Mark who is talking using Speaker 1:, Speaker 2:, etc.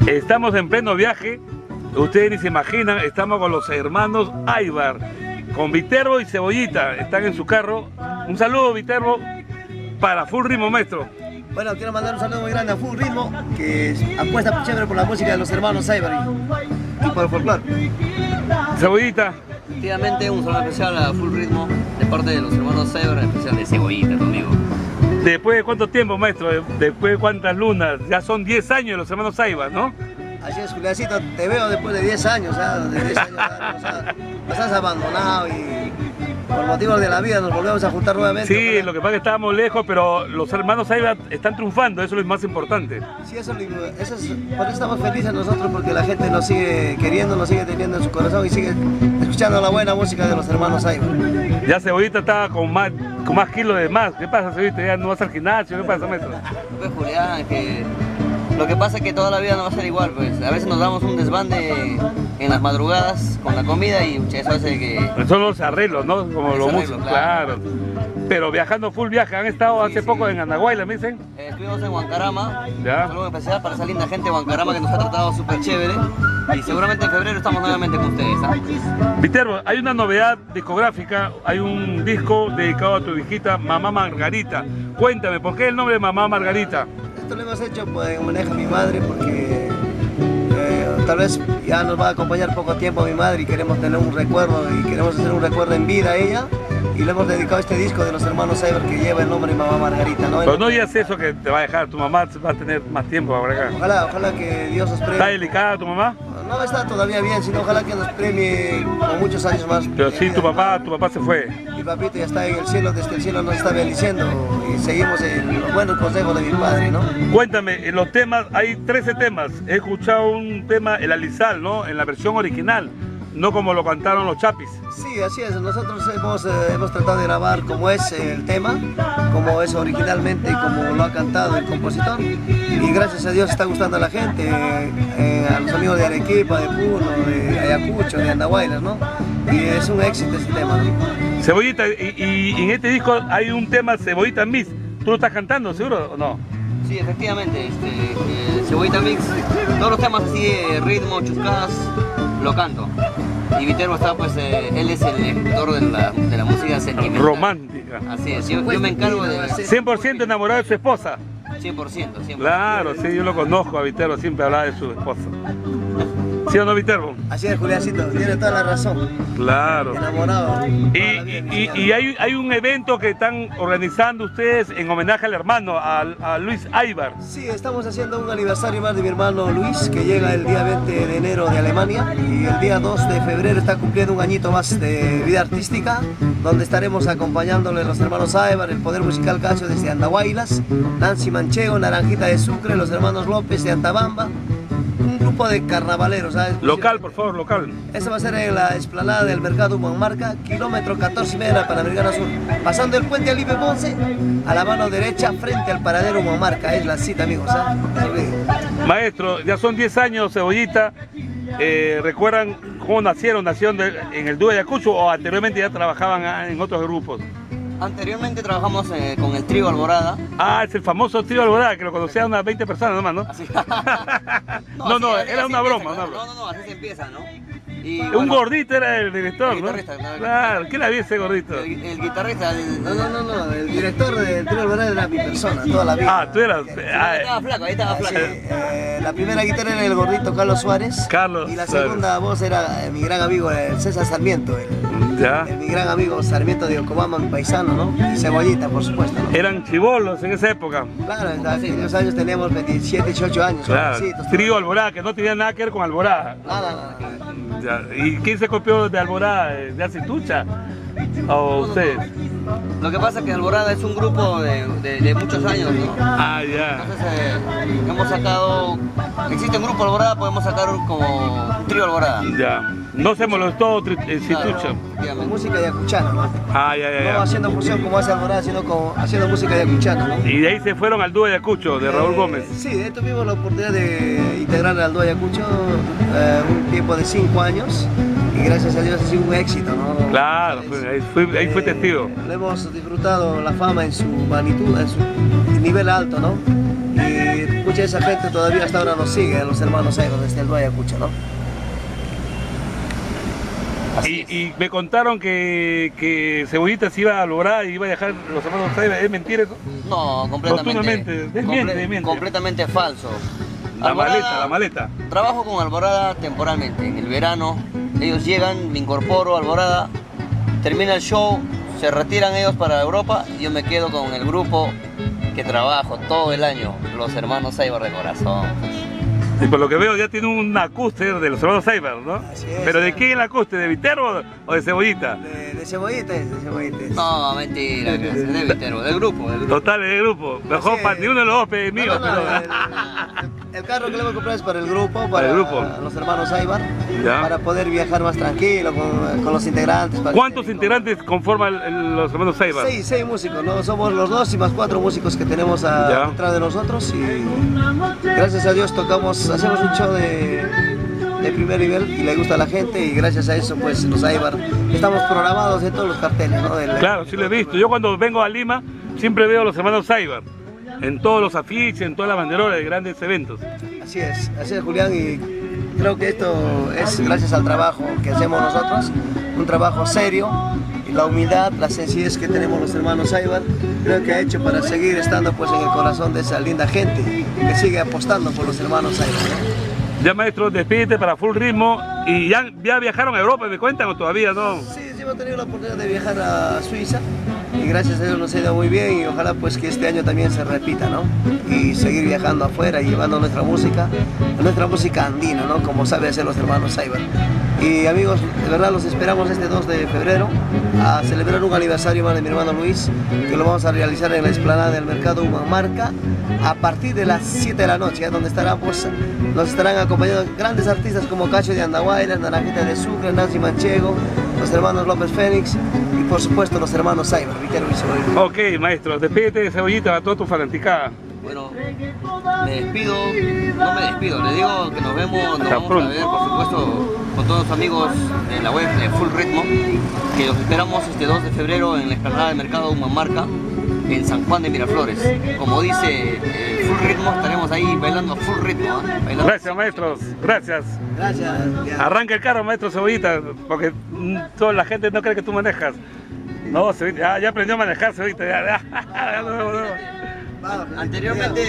Speaker 1: Estamos en pleno viaje, ustedes ni se imaginan, estamos con los hermanos Aybar, con Viterbo y Cebollita, están en su carro. Un saludo, Viterbo, para Full Ritmo, maestro.
Speaker 2: Bueno, quiero mandar un saludo muy grande a Full Ritmo, que apuesta chévere por la música de los hermanos Aybar y por el folclore.
Speaker 1: Cebollita.
Speaker 3: Efectivamente, un saludo especial a Full Ritmo de parte de los hermanos Aybar, en especial de Cebollita, tu amigo.
Speaker 1: ¿Después de cuánto tiempo, maestro? ¿Después de cuántas lunas? Ya son 10 años los hermanos Aybar, ¿no?
Speaker 2: Así es, Juliancito, te veo después de 10 años, ¿sabes? De 10 años nos has abandonado y por motivos de la vida nos volvemos a juntar nuevamente.
Speaker 1: Sí, lo que pasa es que estábamos lejos, pero los hermanos Aybar están triunfando, eso es lo más importante.
Speaker 2: Sí, eso es, por eso estamos felices nosotros, porque la gente nos sigue queriendo, nos sigue teniendo en su corazón y sigue escuchando la buena música de los hermanos Aybar.
Speaker 1: Ya Cebollita está con más kilos de más. ¿Qué pasa, Cebollita? ¿Ya no vas al gimnasio? ¿Qué pasa, maestro?
Speaker 3: Pues Julián, lo que pasa es que toda la vida no va a ser igual, pues. A veces nos damos un desbande en las madrugadas con la comida y eso hace que...
Speaker 1: Son los arreglos, ¿no? Como los músicos, claro. Pero viajando full viaje, han estado hace poco en Andahuayla, ¿me dicen?
Speaker 3: Estuvimos en Huancarama,
Speaker 1: ya.
Speaker 3: Un saludo especial para esa linda gente de Huancarama que nos ha tratado súper chévere. Y seguramente en febrero estamos nuevamente con ustedes, ¿ah?
Speaker 1: Viterbo, hay una novedad discográfica, hay un disco dedicado a tu viejita, Mamá Margarita. Cuéntame, ¿por qué el nombre de Mamá Margarita?
Speaker 2: Esto lo hemos hecho pues, en homenaje a mi madre porque tal vez ya nos va a acompañar poco tiempo mi madre y queremos tener un recuerdo y queremos hacer un recuerdo en vida a ella. Y le hemos dedicado este disco de los hermanos Aybar que lleva el nombre de Mamá Margarita, ¿no?
Speaker 1: Pero no digas eso que te va a dejar, tu mamá va a tener más tiempo por acá.
Speaker 2: Ojalá que Dios nos premie.
Speaker 1: ¿Está delicada tu mamá?
Speaker 2: No está todavía bien, sino ojalá que nos premie con muchos años más.
Speaker 1: Pero sí, tu papá se fue.
Speaker 2: Mi papito ya está en el cielo, desde el cielo nos está bendiciendo y seguimos en los buenos consejos de mi padre, ¿no?
Speaker 1: Cuéntame, en los temas, hay 13 temas. He escuchado un tema, el Alisal, ¿no? En la versión original, no como lo cantaron los Chapis.
Speaker 2: Sí, así es. Nosotros hemos tratado de grabar como es el tema, como es originalmente y como lo ha cantado el compositor. Y gracias a Dios está gustando a la gente, a los amigos de Arequipa, de Puno, de Ayacucho, de Andahuaylas, ¿no? Y es un éxito este tema, ¿no?
Speaker 1: Cebollita, y en este disco hay un tema Cebollita Mix. ¿Tú lo estás cantando, seguro o no?
Speaker 3: Sí, efectivamente, Cebollita Mix, todos los temas así de ritmo, chuscadas, lo canto. Y Viterbo está, pues, él es el ejecutor de la música sentimental.
Speaker 1: Romántica.
Speaker 3: Así es, yo me encargo de...
Speaker 1: 100% enamorado de su esposa.
Speaker 3: 100%.
Speaker 1: Claro, sí, yo lo conozco a Viterbo, siempre hablaba de su esposa. ¿Sí o no, Viterbo?
Speaker 2: Así es, Juliancito, tiene toda la razón.
Speaker 1: Claro.
Speaker 2: Enamorado.
Speaker 1: Y hay un evento que están organizando ustedes en homenaje al hermano, a Luis Aybar.
Speaker 2: Sí, estamos haciendo un aniversario más de mi hermano Luis, que llega el día 20 de enero de Alemania, y el día 2 de febrero está cumpliendo un añito más de vida artística, donde estaremos acompañándole a los hermanos Aybar, el Poder Musical Cacho desde Andahuaylas, Nancy Manchego, Naranjita de Sucre, los hermanos López de Antabamba, un grupo de carnavaleros, ¿sabes?
Speaker 1: Local, por favor, local.
Speaker 2: Eso va a ser en la explanada del Mercado Humanmarca, kilómetro 14 y medio de la Panamericana Sur, pasando el puente Alipe Ponce, a la mano derecha frente al paradero Humanmarca, es la cita, amigos, ¿sabes?
Speaker 1: Maestro, ya son 10 años, Cebollita. ¿Recuerdan cómo nacieron? ¿Nacieron en el dúo de Ayacucho o anteriormente ya trabajaban en otros grupos?
Speaker 3: Anteriormente trabajamos con el Trío Alborada.
Speaker 1: Ah, es el famoso Trío Alborada, que lo conocían unas 20 personas nomás, ¿no?
Speaker 3: Así.
Speaker 1: No, era una broma, una broma.
Speaker 3: No, así se empieza, ¿no? Y,
Speaker 1: un
Speaker 3: bueno,
Speaker 1: gordito era el director,
Speaker 3: el guitarrista,
Speaker 1: ¿no?
Speaker 3: ¿no?
Speaker 1: Claro, ¿quién había ese gordito?
Speaker 3: El guitarrista.
Speaker 2: No, el director del Trío Alborada era mi persona, toda la vida.
Speaker 1: Ah, tú eras...
Speaker 3: Ahí estaba flaco.
Speaker 2: Sí, la primera guitarra era el gordito Carlos Suárez.
Speaker 1: Carlos
Speaker 2: y la
Speaker 1: Suárez.
Speaker 2: Segunda voz era mi gran amigo el César Sarmiento, mi gran amigo Sarmiento de Ocobamba, mi paisano, ¿no? Y Cebollita, por supuesto, ¿no?
Speaker 1: Eran chibolos en esa época.
Speaker 2: Claro, hace unos años teníamos 27, 18 años.
Speaker 1: Claro,
Speaker 2: jovencitos,
Speaker 1: Trío Alborada, que no tenía nada que ver con Alborada.
Speaker 2: Nada.
Speaker 1: Ya. ¿Y quién se copió de Alborada? ¿De Acitucha? ¿O ustedes?
Speaker 3: Lo que pasa es que Alborada es un grupo de muchos años, ¿no?
Speaker 1: Ah, ya.
Speaker 3: Entonces hemos sacado... Existe un grupo Alborada, podemos sacar como Trío Alborada.
Speaker 1: Ya. No se molestó Acitucha.
Speaker 2: Con música yacuchana, ¿no?
Speaker 1: Ah, ya.
Speaker 2: No haciendo fusión como hace Alborada, sino haciendo música yacuchana, ¿no?
Speaker 1: Y de ahí se fueron al dúo de Ayacucho, de Raúl Gómez.
Speaker 2: Sí, de esto tuvimos la oportunidad de integrar al dúo Ayacucho un tiempo de 5 años. Y gracias a Dios ha sido un éxito, ¿no?
Speaker 1: Claro, ahí fue testigo.
Speaker 2: Le hemos disfrutado la fama en su magnitud, en su nivel alto, ¿no? Y mucha de esa gente todavía hasta ahora nos sigue, los hermanos Aybar desde el Ayacucho, ¿no?
Speaker 1: Y me contaron que Cebollita se iba a lograr y iba a dejar los hermanos Aybar. ¿Es mentira eso?
Speaker 3: No, completamente.
Speaker 1: Desmiente.
Speaker 3: Completamente falso.
Speaker 1: La maleta.
Speaker 3: Trabajo con Alborada temporalmente. En el verano, ellos llegan, me incorporo a Alborada, termina el show, se retiran ellos para Europa y yo me quedo con el grupo que trabajo todo el año, los hermanos Aybar de corazón.
Speaker 1: Y por lo que veo ya tiene un acúster de los hermanos Aybar, ¿no?
Speaker 2: Así es,
Speaker 1: ¿Pero de qué es el acúster? ¿De Viterbo o de Cebollita?
Speaker 2: De Cebollita, de Cebollita.
Speaker 3: No, mentira, que es de Viterbo, del grupo.
Speaker 1: Total, del grupo. Mejor para ni uno de los dos es mío.
Speaker 2: El carro que le voy a comprar es para el grupo,
Speaker 1: Para el grupo.
Speaker 2: los hermanos Aybar,
Speaker 1: Ya.
Speaker 2: para poder viajar más tranquilo con los integrantes.
Speaker 1: ¿Cuántos integrantes conforman los hermanos Aybar?
Speaker 2: Seis músicos, ¿no? Somos los dos y más 4 músicos que tenemos
Speaker 1: Ya.
Speaker 2: detrás de nosotros y gracias a Dios hacemos un show de primer nivel y le gusta a la gente y gracias a eso pues los Aybar estamos programados en todos los carteles, ¿no?
Speaker 1: Claro, sí lo he visto. Yo cuando vengo a Lima siempre veo a los hermanos Aybar en todos los afiches, en todas las banderolas de grandes eventos.
Speaker 2: Así es Julián, y creo que esto es gracias al trabajo que hacemos nosotros, un trabajo serio, y la humildad, la sencillez que tenemos los hermanos Aybar, creo que ha hecho para seguir estando pues en el corazón de esa linda gente que sigue apostando por los hermanos Aybar, ¿no?
Speaker 1: Ya maestro, despídete para Full Ritmo y ya viajaron a Europa, ¿me cuentan o todavía no?
Speaker 2: Sí, hemos tenido la oportunidad de viajar a Suiza y gracias a Dios nos ha ido muy bien y ojalá pues que este año también se repita, ¿no? Y seguir viajando afuera y llevando nuestra música andina, ¿no? Como sabe hacer los hermanos Aybar. Y amigos, de verdad los esperamos este 2 de febrero a celebrar un aniversario más de mi hermano Luis, que lo vamos a realizar en la explanada del Mercado Humamarca a partir de las 7 de la noche, donde nos estarán acompañando grandes artistas como Cacho de Andahuaylas, Naranjita de Sucre, Nancy Manchego, los hermanos López Fénix y por supuesto los hermanos Aybar, Viterbo y Cebollita.
Speaker 1: Ok, maestro, despídete de Cebollita a toda tu fanaticada.
Speaker 3: Bueno, me despido, no me despido, les digo que nos vamos a ver, por supuesto, con todos los amigos de la web de Full Ritmo, que los esperamos este 2 de febrero en la explanada del Mercado Humamarca, en San Juan de Miraflores. Como dice Full Ritmo, estaremos ahí bailando Full Ritmo. Bailando.
Speaker 1: Gracias, maestros, gracias.
Speaker 2: Gracias.
Speaker 1: Arranca el carro, maestro Cebollita, porque toda la gente no cree que tú manejas. No, Cebollita, ya aprendió a manejar, Cebollita.
Speaker 3: Anteriormente